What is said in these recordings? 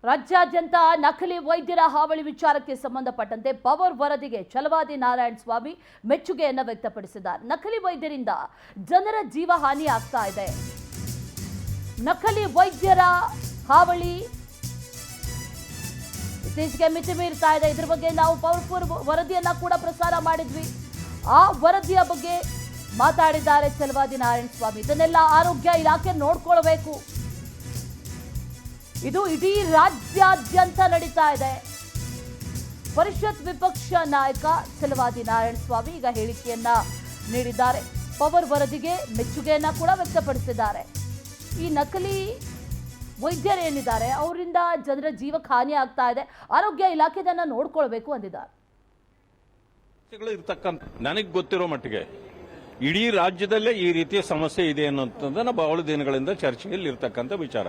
ರಾಜ್ಯಾದ್ಯಂತ ನಕಲಿ ವೈದ್ಯರ ಹಾವಳಿ ವಿಚಾರಕ್ಕೆ ಸಂಬಂಧಪಟ್ಟಂತೆ ಪವರ್ ವರದಿಗೆ ಛಲವಾದಿ ನಾರಾಯಣ ಸ್ವಾಮಿ ಮೆಚ್ಚುಗೆಯನ್ನು ವ್ಯಕ್ತಪಡಿಸಿದ್ದಾರೆ. ನಕಲಿ ವೈದ್ಯರಿಂದ ಜನರ ಜೀವ ಹಾನಿ ಆಗ್ತಾ ಇದೆ. ನಕಲಿ ವೈದ್ಯರ ಹಾವಳಿ ಇತ್ತೀಚೆಗೆ ಮಿತಿ ಮೀರ್ತಾ ಇದೆ. ಇದರ ಬಗ್ಗೆ ನಾವು ಪವರ್ ವರದಿಯನ್ನ ಕೂಡ ಪ್ರಸಾರ ಮಾಡಿದ್ವಿ. ಆ ವರದಿಯ ಬಗ್ಗೆ ಮಾತಾಡಿದ್ದಾರೆ ಛಲವಾದಿ ನಾರಾಯಣ ಸ್ವಾಮಿ. ಇದನ್ನೆಲ್ಲ ಆರೋಗ್ಯ ಇಲಾಖೆ ನೋಡ್ಕೊಳ್ಬೇಕು. ಇದು ಇಡೀ ರಾಜ್ಯಾದ್ಯಂತ ನಡೀತಾ ಇದೆ. ಪರಿಷತ್ ವಿಪಕ್ಷ ನಾಯಕ ಛಲವಾದಿ ನಾರಾಯಣ ಸ್ವಾಮಿ ಈಗ ಹೇಳಿಕೆಯನ್ನ ನೀಡಿದ್ದಾರೆ. ಪವರ್ ವರದಿಗೆ ಮೆಚ್ಚುಗೆಯನ್ನ ಕೂಡ ವ್ಯಕ್ತಪಡಿಸಿದ್ದಾರೆ. ಈ ನಕಲಿ ವೈದ್ಯರೇನಿದ್ದಾರೆ ಅವರಿಂದ ಜನರ ಜೀವಕ್ಕೆ ಹಾನಿ ಆಗ್ತಾ ಇದೆ. ಆರೋಗ್ಯ ಇಲಾಖೆ ಇದನ್ನ ನೋಡ್ಕೊಳ್ಬೇಕು ಅಂದಿದ್ದಾರೆ. ನನಗೆ ಗೊತ್ತಿರೋ ಮಟ್ಟಿಗೆ ಇಡೀ ರಾಜ್ಯದಲ್ಲೇ ಈ ರೀತಿಯ ಸಮಸ್ಯೆ ಇದೆ ಅನ್ನೋದನ್ನ ಬಹಳ ದಿನಗಳಿಂದ ಚರ್ಚೆಯಲ್ಲಿ ಇರ್ತಕ್ಕಂಥ ವಿಚಾರ.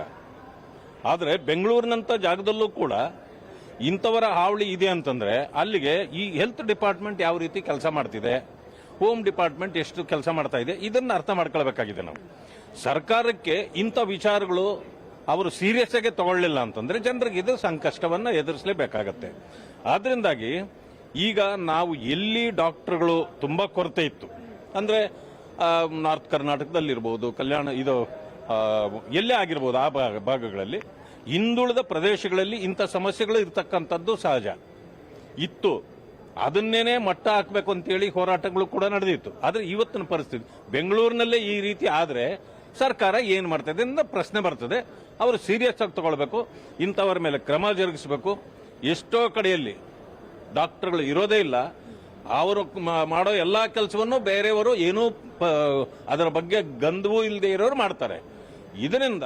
ಆದರೆ ಬೆಂಗಳೂರಿನಂತ ಜಾಗದಲ್ಲೂ ಕೂಡ ಇಂಥವರ ಹಾವಳಿ ಇದೆ ಅಂತಂದ್ರೆ ಅಲ್ಲಿಗೆ ಈ ಹೆಲ್ತ್ ಡಿಪಾರ್ಟ್ಮೆಂಟ್ ಯಾವ ರೀತಿ ಕೆಲಸ ಮಾಡ್ತಿದೆ, ಹೋಮ್ ಡಿಪಾರ್ಟ್ಮೆಂಟ್ ಎಷ್ಟು ಕೆಲಸ ಮಾಡ್ತಾ ಇದೆ, ಇದನ್ನ ಅರ್ಥ ಮಾಡ್ಕೊಳ್ಬೇಕಾಗಿದೆ. ನಾವು ಸರ್ಕಾರಕ್ಕೆ ಇಂಥ ವಿಚಾರಗಳು ಅವರು ಸೀರಿಯಸ್ ಆಗಿ ತಗೊಳ್ಳಿಲ್ಲ ಅಂತಂದ್ರೆ ಜನರಿಗೆ ಇದು ಸಂಕಷ್ಟವನ್ನ ಎದುರಿಸಲೇಬೇಕಾಗತ್ತೆ. ಆದ್ರಿಂದಾಗಿ ಈಗ ನಾವು ಎಲ್ಲಿ ಡಾಕ್ಟರ್ಗಳು ತುಂಬಾ ಕೊರತೆ ಇತ್ತು ಅಂದ್ರೆ ನಾರ್ತ್ ಕರ್ನಾಟಕದಲ್ಲಿರ್ಬೋದು, ಕಲ್ಯಾಣ ಇದು ಎಲ್ಲೇ ಆಗಿರ್ಬೋದು, ಆ ಭಾಗಗಳಲ್ಲಿ ಹಿಂದುಳಿದ ಪ್ರದೇಶಗಳಲ್ಲಿ ಇಂಥ ಸಮಸ್ಯೆಗಳು ಇರ್ತಕ್ಕಂಥದ್ದು ಸಹಜ ಇತ್ತು. ಅದನ್ನೇನೆ ಮಟ್ಟ ಹಾಕಬೇಕು ಅಂತೇಳಿ ಹೋರಾಟಗಳು ಕೂಡ ನಡೆದಿತ್ತು. ಆದ್ರೆ ಇವತ್ತಿನ ಪರಿಸ್ಥಿತಿ ಬೆಂಗಳೂರಿನಲ್ಲೇ ಈ ರೀತಿ ಆದ್ರೆ ಸರ್ಕಾರ ಏನ್ ಮಾಡ್ತದೆ ಅಂತ ಪ್ರಶ್ನೆ ಬರ್ತದೆ. ಅವರು ಸೀರಿಯಸ್ ಆಗಿ ತಗೊಳ್ಬೇಕು, ಇಂಥವರ ಮೇಲೆ ಕ್ರಮ ಜರುಗಿಸಬೇಕು. ಎಷ್ಟೋ ಕಡೆಯಲ್ಲಿ ಡಾಕ್ಟರ್ಗಳು ಇರೋದೇ ಇಲ್ಲ, ಅವರು ಮಾಡೋ ಎಲ್ಲಾ ಕೆಲಸವನ್ನು ಬೇರೆಯವರು ಏನೂ ಅದರ ಬಗ್ಗೆ ಗಂಧವೂ ಇಲ್ಲದೆ ಇರೋರು ಮಾಡ್ತಾರೆ. ಇದರಿಂದ